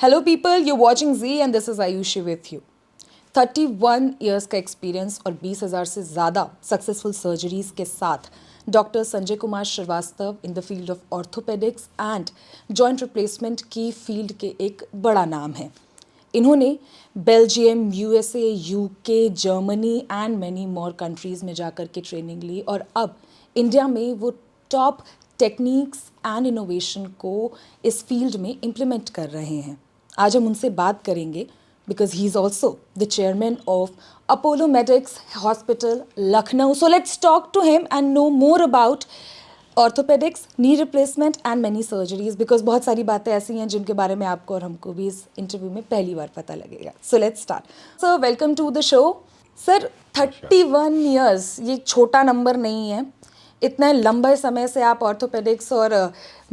Hello people, you watching G and this is Ayushi with you. 31 years का experience और 20,000 से ज़्यादा सक्सेसफुल सर्जरीज के साथ doctor Sanjay Kumar Srivastava in the field of orthopaedics and joint replacement की field के एक बड़ा नाम है। इन्होंने Belgium, USA, UK, Germany and many more countries में जाकर के ट्रेनिंग ली और अब इंडिया में वो टॉप टेक्निक्स एंड इनोवेशन को इस फील्ड में इम्प्लीमेंट कर रहे हैं। आज हम उनसे बात करेंगे because he is also the chairman of Apollo Medics hospital Lucknow. So let's talk to him and know more about orthopaedics, knee replacement and many surgeries, because बहुत सारी बातें ऐसी हैं जिनके बारे में आपको और हमको भी इस इंटरव्यू में पहली बार पता लगेगा। So let's start. Sir, welcome to the show. Sir, 31 years ये छोटा नंबर नहीं है। इतने लंबे समय से आप ऑर्थोपेडिक्स और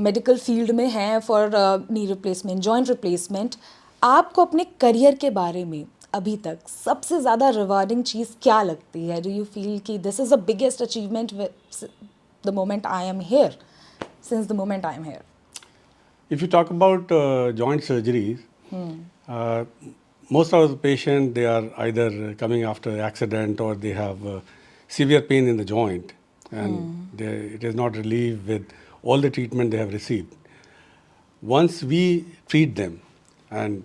मेडिकल फील्ड में हैं for knee replacement, joint replacement. आपको अपने करियर के बारे में अभी तक सबसे ज़्यादा रिवार्डिंग चीज़ क्या लगती है? डू यू फील कि this is the biggest achievement the moment I am here, since the moment I am here? If you talk about joint surgeries, most of the patients, they are either coming after accident or they have severe pain in the joint and it is not relieved with all the treatment they have received. Once we treat them and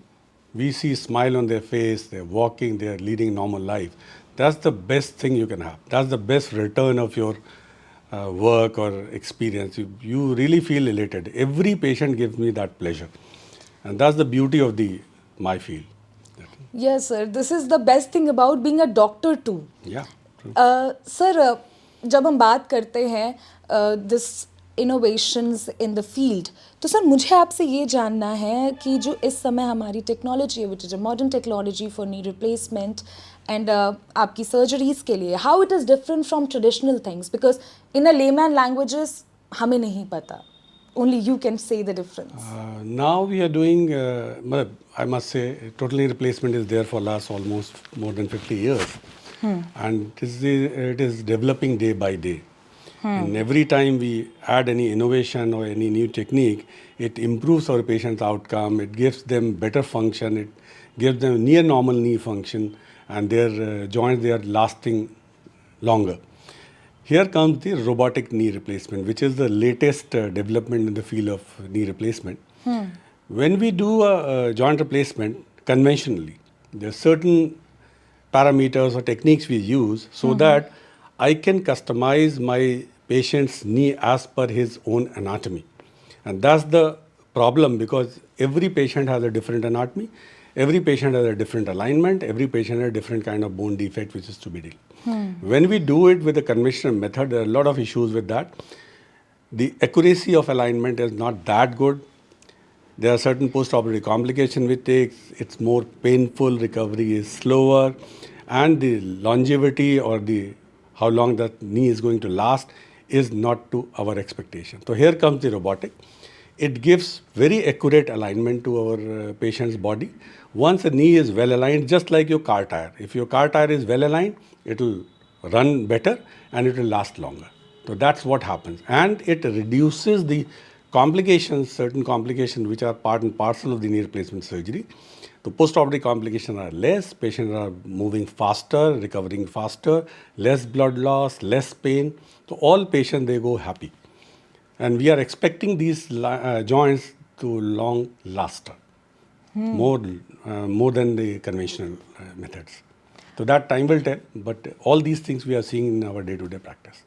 we see smile on their face, they're walking, they're leading normal life, that's the best thing you can have. That's the best return of your work or experience. You really feel elated. Every patient gives me that pleasure, and that's the beauty of my field. Yes, sir. This is the best thing about being a doctor too. Yeah. True. Sir, जब हम बात करते हैं this innovations in the field, तो sir मुझे आपसे ये जानना है कि जो इस समय हमारी टेक्नोलॉजी है, which is modern technology for knee replacement and आपकी सर्जरीज के लिए, how it is different from traditional things, because in a layman languages हमें नहीं पता. Only you can say the difference. Now we are doing, I must say, total knee replacement is there for last almost more than 50 years. And it is developing day by day. And every time we add any innovation or any new technique, it improves our patient's outcome, it gives them better function, it gives them near normal knee function, and their joints, they are lasting longer. Here comes the robotic knee replacement, which is the latest development in the field of knee replacement. When we do a joint replacement conventionally, there are certain parameters or techniques we use so that I can customize my patient's knee as per his own anatomy. And that's the problem, because every patient has a different anatomy, every patient has a different alignment, every patient has a different kind of bone defect which is to be dealt. When we do it with the conventional method, there are a lot of issues with that. The accuracy of alignment is not that good. There are certain post-operative complications which takes, it's more painful, recovery is slower, and the longevity or the how long that knee is going to last is not to our expectation. So here comes the robotic. It gives very accurate alignment to our patient's body. Once a knee is well aligned, just like your car tire. If your car tire is well aligned, it will run better and it will last longer. So that's what happens. And it reduces the complications, certain complications which are part and parcel of the knee replacement surgery. The post-operative complications are less, patients are moving faster, recovering faster, less blood loss, less pain. So all patients, they go happy. And we are expecting these joints to long last, more than the conventional methods. So that time will tell, but all these things we are seeing in our day-to-day practice.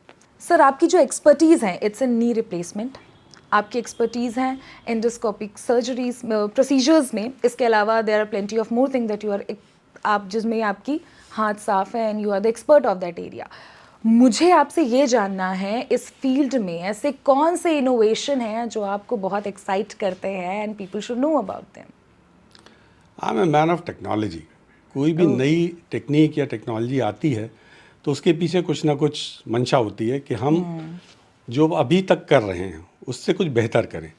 Sir, आपकी जो expertise है, it's in knee replacement, आपकी expertise हैं endoscopic surgeries procedures में। इसके अलावा there are plenty of more thing that you are, आप जिसमें आपकी हाथ साफ है and you are the expert of that area. मुझे आपसे ये जानना है, इस फील्ड में ऐसे कौन से इनोवेशन हैं जो आपको बहुत एक्साइट करते हैं and people should know about them? I am a man of technology. कोई भी नई टेक्निक या टेक्नोलॉजी आती है तो उसके पीछे कुछ ना कुछ मंशा होती है कि हम जो अभी तक कर रहे हैं उससे कुछ बेहतर करें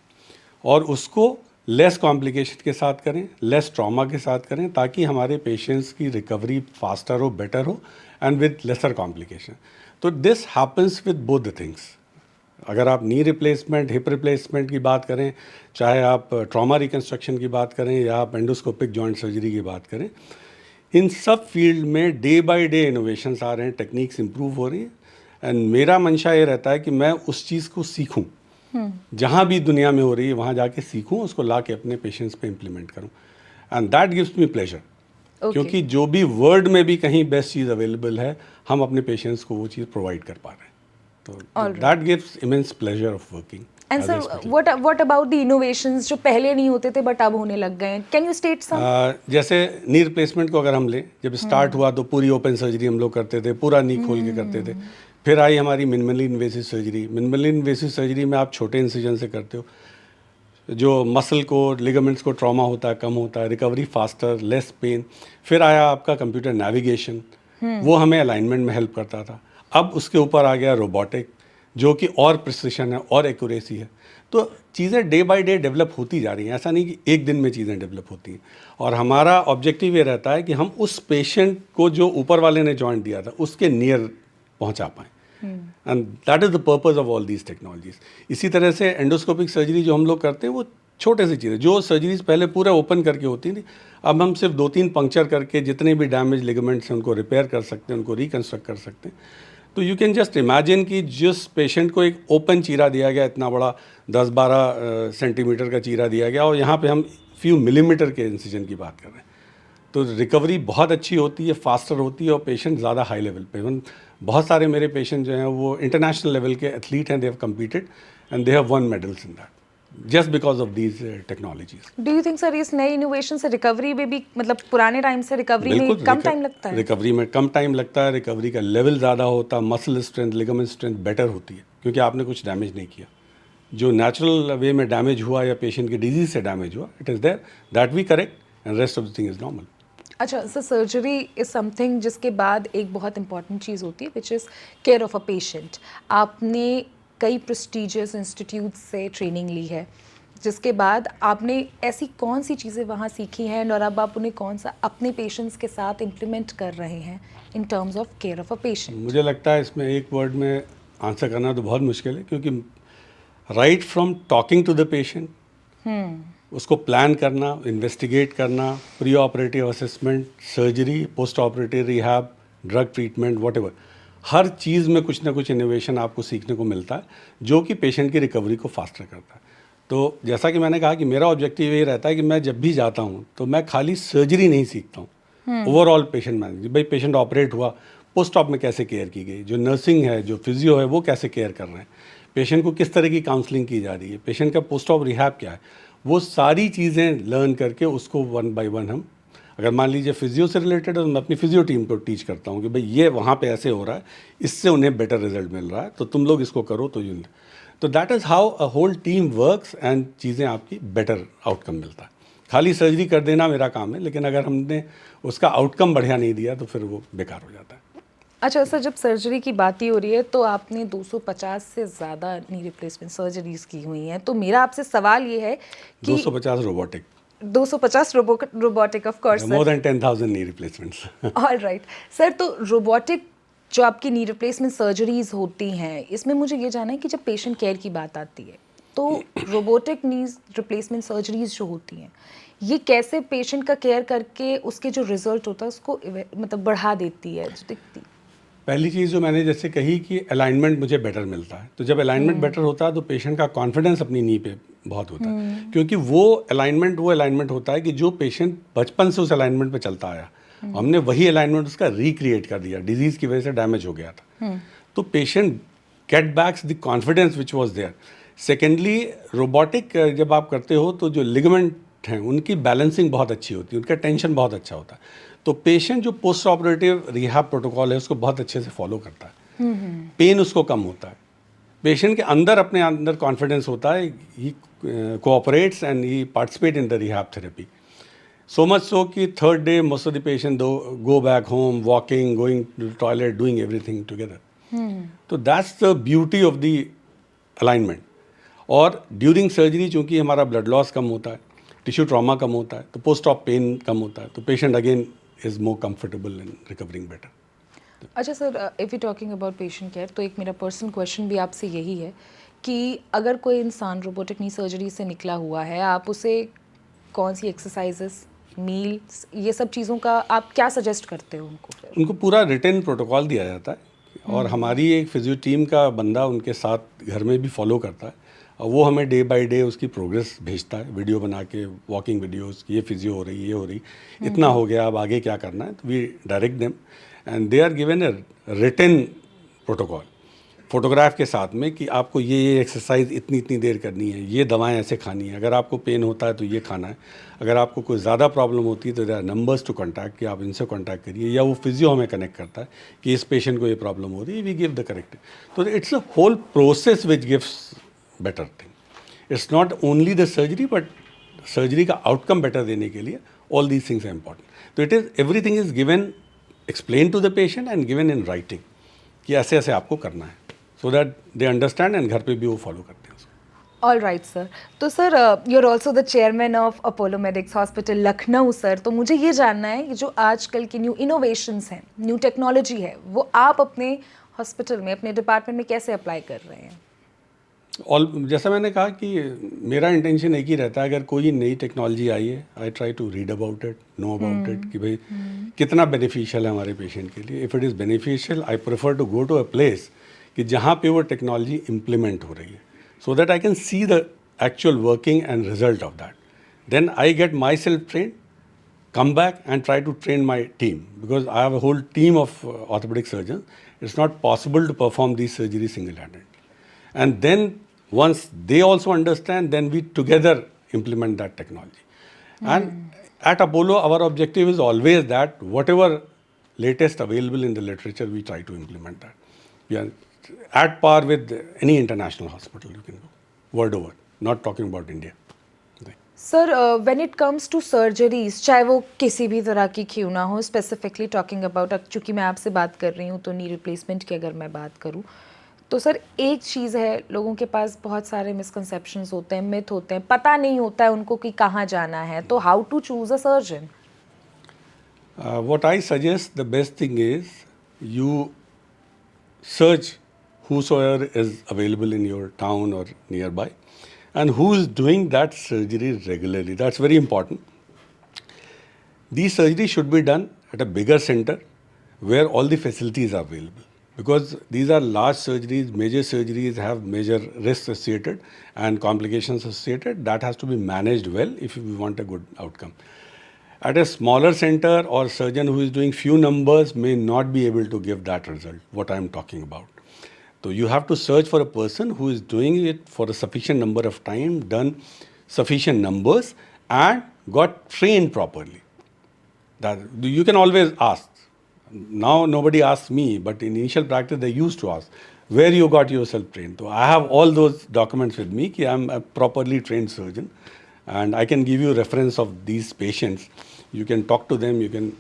और उसको लेस कॉम्प्लिकेशन के साथ करें, लेस ट्रॉमा के साथ करें, ताकि हमारे पेशेंट्स की रिकवरी फास्टर हो, बेटर हो एंड विद लेसर कॉम्प्लिकेशन. तो this happens with both the things. अगर आप नी रिप्लेसमेंट, हिप रिप्लेसमेंट की बात करें, चाहे आप ट्रॉमा रिकन्स्ट्रक्शन की बात करें या आप एंडोस्कोपिक जॉइंट सर्जरी की बात करें, इन सब फील्ड में डे बाय डे इनोवेशंस आ रहे हैं, टेक्निक्स इंप्रूव हो रही हैं। एंड मेरा मंशा ये रहता है कि मैं उस चीज़ को सीखूं, जहाँ भी दुनिया में हो रही है वहाँ जाके सीखूं, उसको ला के अपने पेशेंट्स पे इम्प्लीमेंट करूं, and that gives me pleasure. क्योंकि जो भी वर्ल्ड में भी कहीं बेस्ट चीज़ अवेलेबल है, हम अपने पेशेंट्स को वो चीज़ प्रोवाइड कर पा रहे हैं, तो that gives immense pleasure of working. And sir what about the innovations जो पहले नहीं होते थे बट अब होने लग गए हैं, कैन यू स्टेट सम? जैसे नी रिप्लेसमेंट को अगर हम लें, जब स्टार्ट हुआ तो पूरी ओपन सर्जरी हम लोग करते थे, पूरा नी खोल के करते थे। फिर आई हमारी minimally invasive surgery. Minimally invasive surgery में आप छोटे इंसिजन से करते हो, जो मसल को, लिगामेंट्स को ट्रॉमा होता है कम होता है, रिकवरी फास्टर, लेस पेन। फिर आया आपका कंप्यूटर नेविगेशन, वो हमें अलाइनमेंट में हेल्प करता था। अब उसके ऊपर आ गया रोबोटिक, जो कि और प्रिसिशन है और एक्यूरेसी है। तो चीज़ें डे बाय डे डेवलप होती जा रही हैं, ऐसा नहीं कि एक दिन में चीज़ें डेवलप होती हैं। और हमारा ऑब्जेक्टिव ये रहता है कि हम उस पेशेंट को जो ऊपर वाले ने जॉइंट दिया था उसके नियर पहुंचा पाएँ, and that is the purpose of all these technologies. इसी तरह से एंडोस्कोपिक सर्जरी जो हम लोग करते हैं, वो छोटे सी चीज़ें, जो सर्जरीज पहले पूरा ओपन करके होती थी, अब हम सिर्फ 2-3 पंक्चर करके जितने भी डैमेज लिगामेंट्स हैं उनको रिपेयर कर सकते हैं, उनको रिकन्स्ट्रक्ट कर सकते हैं। तो यू कैन जस्ट इमेजिन कि जिस पेशेंट को एक ओपन चीरा दिया गया, इतना बड़ा 10-12 सेंटीमीटर का चीरा दिया गया, और यहाँ पे हम फ्यू मिलीमीटर के इंसिजन की बात कर रहे हैं, तो रिकवरी बहुत अच्छी होती है, फास्टर होती है, और पेशेंट ज़्यादा हाई लेवल पे। बहुत सारे मेरे पेशेंट जो हैं वो इंटरनेशनल लेवल के एथलीट हैं, they have competed and they have one medals in that just because of these technologies. Do you think sir इस नए इनोवेशन से रिकवरी में भी, मतलब पुराने टाइम से रिकवरी में कम टाइम लगता है? रिकवरी में कम टाइम लगता है, रिकवरी का लेवल ज़्यादा होता है, muscle strength, ligament strength better होती है, क्योंकि आपने कुछ डैमेज नहीं किया। जो नेचुरल वे में डैमेज हुआ या पेशेंट की डिजीज से डैमेज हुआ, it is there, that we correct, and rest of the thing is normal. अच्छा सर, सर्जरी इज़ समथिंग जिसके बाद एक बहुत इंपॉर्टेंट चीज़ होती है which is care of a patient. आपने कई प्रेस्टिजियस इंस्टीट्यूट से ट्रेनिंग ली है, जिसके बाद आपने ऐसी कौन सी चीज़ें वहाँ सीखी हैं और अब आप उन्हें कौन सा अपने पेशेंट्स के साथ इम्प्लीमेंट कर रहे हैं in terms of care of a patient? मुझे लगता है इसमें एक वर्ड में आंसर करना तो बहुत मुश्किल है, क्योंकि right from talking to the patient, उसको प्लान करना, इन्वेस्टिगेट करना, preoperative assessment, surgery, post operative rehab, drug treatment, whatever, हर चीज़ में कुछ ना कुछ इनोवेशन आपको सीखने को मिलता है, जो कि पेशेंट की रिकवरी को फास्टर करता है। तो जैसा कि मैंने कहा कि मेरा ऑब्जेक्टिव ये रहता है कि मैं जब भी जाता हूँ तो मैं खाली सर्जरी नहीं सीखता हूँ, ओवरऑल पेशेंट मैनेजमेंट। भाई पेशेंट ऑपरेट हुआ, पोस्ट ऑप में कैसे केयर की गई, जो नर्सिंग है, जो फिजियो है, वो कैसे केयर कर रहे हैं, पेशेंट को किस तरह की काउंसलिंग की जा रही है, पेशेंट का पोस्ट ऑप रिहैब क्या है, वो सारी चीज़ें लर्न करके उसको वन बाय वन हम, अगर मान लीजिए फिजियो से रिलेटेड है तो मैं अपनी फिजियो टीम को टीच करता हूँ कि भाई ये वहाँ पे ऐसे हो रहा है, इससे उन्हें बेटर रिजल्ट मिल रहा है, तो तुम लोग इसको करो तो यूँ। तो that is how a whole team works, and चीज़ें आपकी बेटर आउटकम मिलता है। खाली सर्जरी कर देना मेरा काम है, लेकिन अगर हमने उसका आउटकम बढ़िया नहीं दिया तो फिर वो बेकार हो जाता है। अच्छा सर, जब सर्जरी की बात ही हो रही है तो आपने 250 से ज़्यादा नी रिप्लेसमेंट सर्जरीज की हुई हैं, तो मेरा आपसे सवाल ये है कि 250 robotic, 250 robotic of course more than 10,000 knee replacements. All right sir, तो रोबोटिक जो आपकी नी रिप्लेसमेंट सर्जरीज होती हैं, इसमें मुझे ये जानना है कि जब पेशेंट केयर की बात आती है तो रोबोटिक नी रिप्लेसमेंट सर्जरीज जो होती हैं, ये कैसे पेशेंट का केयर करके उसके जो रिजल्ट होता है उसको मतलब बढ़ा देती है, जो दिखती? पहली चीज़ जो मैंने जैसे कही कि अलाइनमेंट मुझे बेटर मिलता है, तो जब अलाइनमेंट बेटर होता है तो पेशेंट का कॉन्फिडेंस अपनी नी पे बहुत होता है, क्योंकि वो अलाइनमेंट होता है कि जो पेशेंट बचपन से उस अलाइनमेंट पे चलता आया, हमने वही अलाइनमेंट उसका रिक्रिएट कर दिया, डिजीज़ की वजह से डैमेज हो गया था, तो patient get backs the confidence which was there. Secondly, robotic जब आप करते हो तो जो लिगामेंट हैं उनकी बैलेंसिंग बहुत अच्छी होती है, उनका टेंशन बहुत अच्छा होता है, तो पेशेंट जो पोस्ट ऑपरेटिव रिहैब प्रोटोकॉल है उसको बहुत अच्छे से फॉलो करता है, पेन उसको कम होता है, पेशेंट के अंदर अपने अंदर कॉन्फिडेंस होता है, he cooperates and he participate in the rehab therapy, so much so कि third day most of the patient go back home walking, going to toilet, doing everything together. तो that's the beauty of the alignment. और during surgery चूँकि हमारा blood loss कम होता है, tissue trauma कम होता है, तो पोस्ट ऑप पेन कम होता है, तो patient again is more comfortable in recovering better. अच्छा sir, if you talking about patient care, तो एक मेरा पर्सनल क्वेश्चन भी आपसे यही है कि अगर कोई इंसान रोबोटिक नी सर्जरी से निकला हुआ है, आप उसे कौन सी एक्सरसाइजेस, मील्स, ये सब चीज़ों का आप क्या सजेस्ट करते हो उनको फिर? उनको पूरा रिटर्न प्रोटोकॉल दिया जाता है और हमारी एक फिजियो टीम का बंदा उनके साथ घर में भी फॉलो करता है और वो हमें डे बाय डे उसकी प्रोग्रेस भेजता है, वीडियो बना के, वॉकिंग वीडियोस, ये फिजियो हो रही, ये हो रही, इतना हो गया, अब आगे क्या करना है। तो we direct them and they are given a written protocol photograph के साथ में कि आपको ये एक्सरसाइज इतनी इतनी देर करनी है, ये दवाएं ऐसे खानी है, अगर आपको पेन होता है तो ये खाना है, अगर आपको कोई ज़्यादा प्रॉब्लम होती है तो there are numbers to contact कि आप इनसे कॉन्टैक्ट करिए, या वो फिजियो हमें कनेक्ट करता है कि इस पेशेंट को ये प्रॉब्लम हो रही है, वी गिव द करेक्ट। तो it's a whole process which gives better thing. It's not only the surgery but surgery का आउटकम बेटर देने के लिए all these things are important. तो it is everything is given, explain to the patient and given in writing कि ऐसे ऐसे आपको करना है, so that they understand and घर पे भी वो फॉलो करते हैं उसको। All right sir. तो sir you are also the chairman of Apollo Medics hospital Lucknow sir, तो मुझे ये जानना है कि जो आजकल की न्यू इनोवेशंस हैं, न्यू टेक्नोलॉजी है, वो आप अपने हॉस्पिटल में, अपने डिपार्टमेंट में कैसे अप्लाई कर रहे हैं? और जैसा मैंने कहा कि मेरा इंटेंशन एक ही रहता है, अगर कोई नई टेक्नोलॉजी आई है, I try to read about it, know about it, कि भाई कितना बेनिफिशियल है हमारे पेशेंट के लिए। If it is beneficial, I prefer to go to a place कि जहाँ पे वो टेक्नोलॉजी इम्प्लीमेंट हो रही है, so that I can see the actual working and result of that. Then I get myself train, come back and try to train my team, because I have a whole team of orthopedic surgeons. It's not possible to perform these surgeries single-handedly. And then once they also understand, then we together implement that technology. And at Apollo, our objective is always that whatever latest available in the literature, we try to implement that. We are at par with any international hospital you can go, world over, not talking about India. Sir when it comes to surgeries, चाहे वो किसी भी तरह की क्यों ना हो, specifically talking about, चूँकि मैं आपसे बात कर रही हूँ तो नी रिप्लेसमेंट की अगर मैं बात करूँ, तो सर एक चीज़ है, लोगों के पास बहुत सारे मिसकंसेप्शंस होते हैं, मिथ होते हैं, पता नहीं होता है उनको कि कहाँ जाना है, तो how to choose a surgeon? What I suggest, the best thing is you search whosoever is available in your town or nearby and who is doing that surgery regularly. That's very important. These surgeries should be done at a bigger center where all the facilities are available, because these are large surgeries, major surgeries have major risks associated and complications associated. That has to be managed well if we want a good outcome. At a smaller center, or surgeon who is doing few numbers may not be able to give that result, what I am talking about. So you have to search for a person who is doing it for a sufficient number of time, done sufficient numbers and got trained properly. That you can always ask. Now nobody asks me, but in initial practice they used to ask, where you got yourself trained. So I have all those documents with me, कि I'm a properly trained surgeon, and I can give you reference of these patients. You can talk to them, you can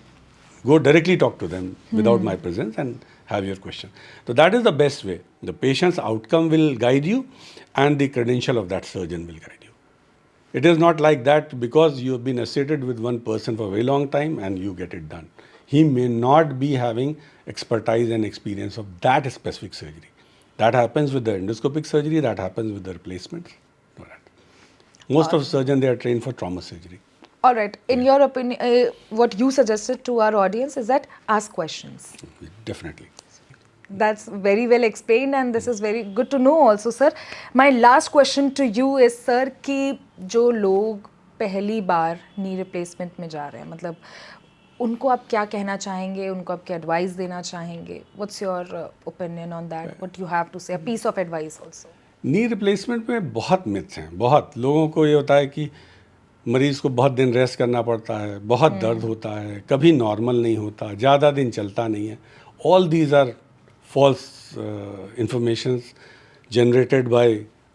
go directly talk to them without my presence and have your question. So that is the best way. The patient's outcome will guide you and the credential of that surgeon will guide you. It is not like that because you have been associated with one person for a very long time and you get it done. He may not be having expertise and experience of that specific surgery. That happens with the endoscopic surgery, that happens with the replacements. Most of surgeons, they are trained for trauma surgery. All right. In your opinion, what you suggested to our audience is that ask questions. Definitely. That's very well explained and this is very good to know also, sir. My last question to you is, sir, कि जो लोग पहली बार knee replacement में जा रहे हैं, मतलब उनको आप क्या कहना चाहेंगे, उनको आप क्या एडवाइस देना चाहेंगे? What's your opinion on that? What you have to say? A piece of advice also. Knee replacement में बहुत मिथ्स हैं। बहुत लोगों को ये होता है कि मरीज़ को बहुत दिन रेस्ट करना पड़ता है, बहुत दर्द होता है, कभी नॉर्मल नहीं होता, ज़्यादा दिन चलता नहीं है। All these are false informations generated by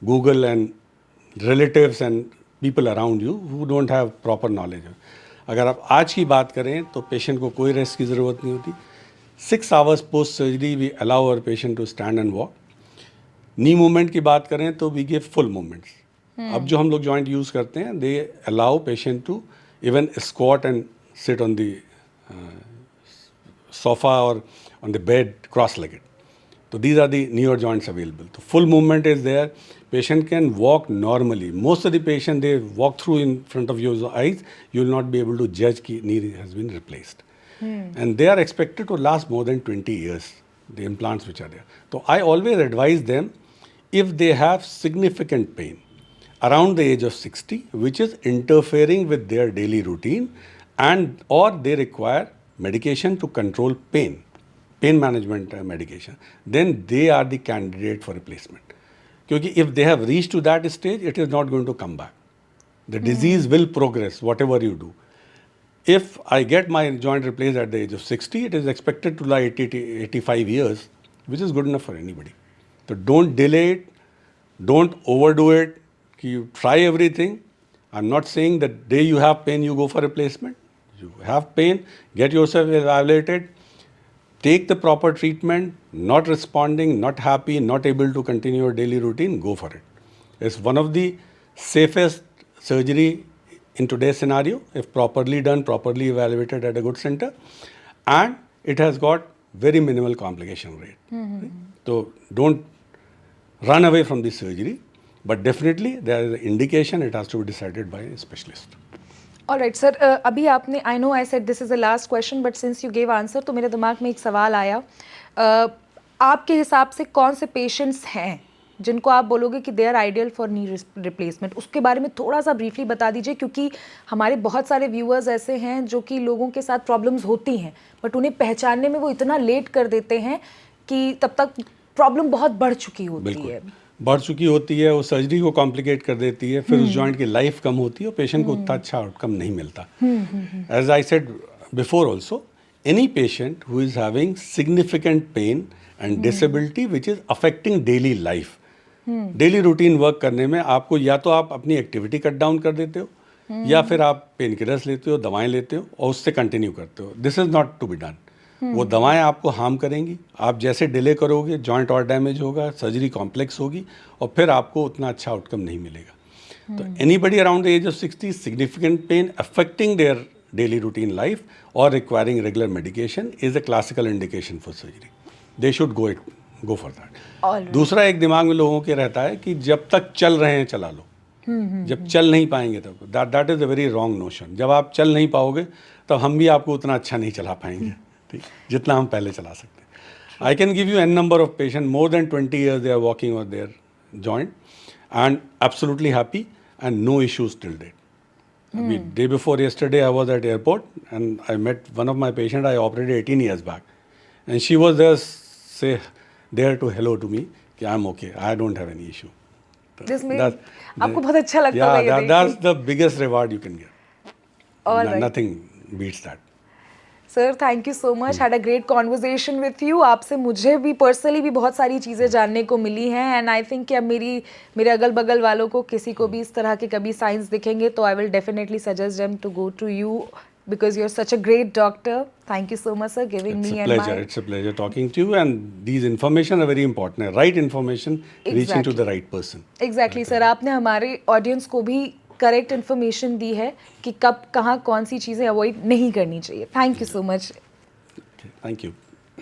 Google and relatives and people around you who don't have proper knowledge. अगर आप आज की बात करें तो पेशेंट को कोई रेस्ट की ज़रूरत नहीं होती। 6 hours post surgery we allow our patient to stand and walk. Knee movement की बात करें तो वी गिव फुल मूवमेंट्स। अब जो हम लोग जॉइंट यूज़ करते हैं, they allow patient to even squat and sit on the sofa or on the bed cross-legged. So these are the newer joints available. So full movement is there. Patient can walk normally. Most of the patient, they walk through in front of your eyes. You will not be able to judge कि knee has been replaced. And they are expected to last more than 20 years, the implants which are there. So I always advise them, if they have significant pain around the age of 60, which is interfering with their daily routine, and or they require medication to control pain management medication, then they are the candidate for replacement. Because if they have reached to that stage, it is not going to come back. The disease will progress, whatever you do. If I get my joint replaced at the age of 60, it is expected to last 80 to 85 years, which is good enough for anybody. So don't delay it, don't overdo it. You try everything. I'm not saying that day you have pain, you go for replacement. You have pain, get yourself evaluated, take the proper treatment, not responding, not happy, not able to continue your daily routine, go for it. It's one of the safest surgery in today's scenario, if properly done, properly evaluated at a good center, and it has got very minimal complication rate. Right? So don't run away from the surgery, but definitely there is an indication, it has to be decided by a specialist. Alright sir, अभी आपने, I know I said this is the last question, but since you gave answer तो मेरे दिमाग में एक सवाल आया. आपके हिसाब से कौन से पेशेंट्स हैं जिनको आप बोलोगे कि they are ideal for knee replacement? उसके बारे में थोड़ा सा ब्रीफली बता दीजिए, क्योंकि हमारे बहुत सारे व्यूअर्स ऐसे हैं जो कि लोगों के साथ प्रॉब्लम्स होती हैं, बट उन्हें पहचानने में वो इतना लेट कर देते हैं कि तब तक प्रॉब्लम बहुत बढ़ चुकी होती है. बढ़ चुकी होती है, वो सर्जरी को कॉम्प्लिकेट कर देती है, फिर उस जॉइंट की लाइफ कम होती है और पेशेंट को उतना अच्छा आउटकम नहीं मिलता. As I said before also, any patient who is having significant pain and disability which is affecting daily life, daily routine work करने में आपको या तो आप अपनी एक्टिविटी कट डाउन कर देते हो, या फिर आप पेन किलर्स लेते हो, दवाएं लेते हो और उससे कंटिन्यू करते हो. This is not to be done. वो दवाएं आपको हार्म करेंगी. आप जैसे डिले करोगे, जॉइंट और डैमेज होगा, सर्जरी कॉम्प्लेक्स होगी और फिर आपको उतना अच्छा आउटकम नहीं मिलेगा. तो anybody around the age of 60, significant pain affecting their daily routine life और requiring regular medication is a classical indication for surgery. They should go for that. दूसरा एक दिमाग में लोगों के रहता है कि जब तक चल रहे हैं चला लो, जब चल नहीं पाएंगे तब. That is a very wrong notion. जब आप चल नहीं पाओगे तब हम भी आपको उतना अच्छा नहीं चला पाएंगे जितना हम पहले चला सकते हैं. I can give you an number of patient, more than 20 years they are walking on their joint and absolutely happy and no issues till date. Day before yesterday I was at airport and I met one of my patient I operated 18 years back, and she was there to hello to me कि I'm okay, I don't have any issue. आपको बहुत अच्छा लगता है. Yeah, that's the biggest reward you can get. Nothing beats that. Sir, thank you so much. Had a great conversation with you. आपसे मुझे भी personally भी बहुत सारी चीज़ें जानने को मिली हैं, एंड आई थिंक कि अब मेरे अगल बगल वालों को किसी को भी इस तरह के कभी साइंस दिखेंगे तो I will definitely suggest them to go to you because you're such a great doctor. Thank you so much, sir, giving me and my... It's a pleasure talking to you, and these information are very important. Right information reaching to the right person. Exactly, sir. आपने हमारे audience को भी correct information दी है कि कब कहाँ कौन सी चीज़ें अवॉइड नहीं करनी चाहिए. Thank you so much. Thank you.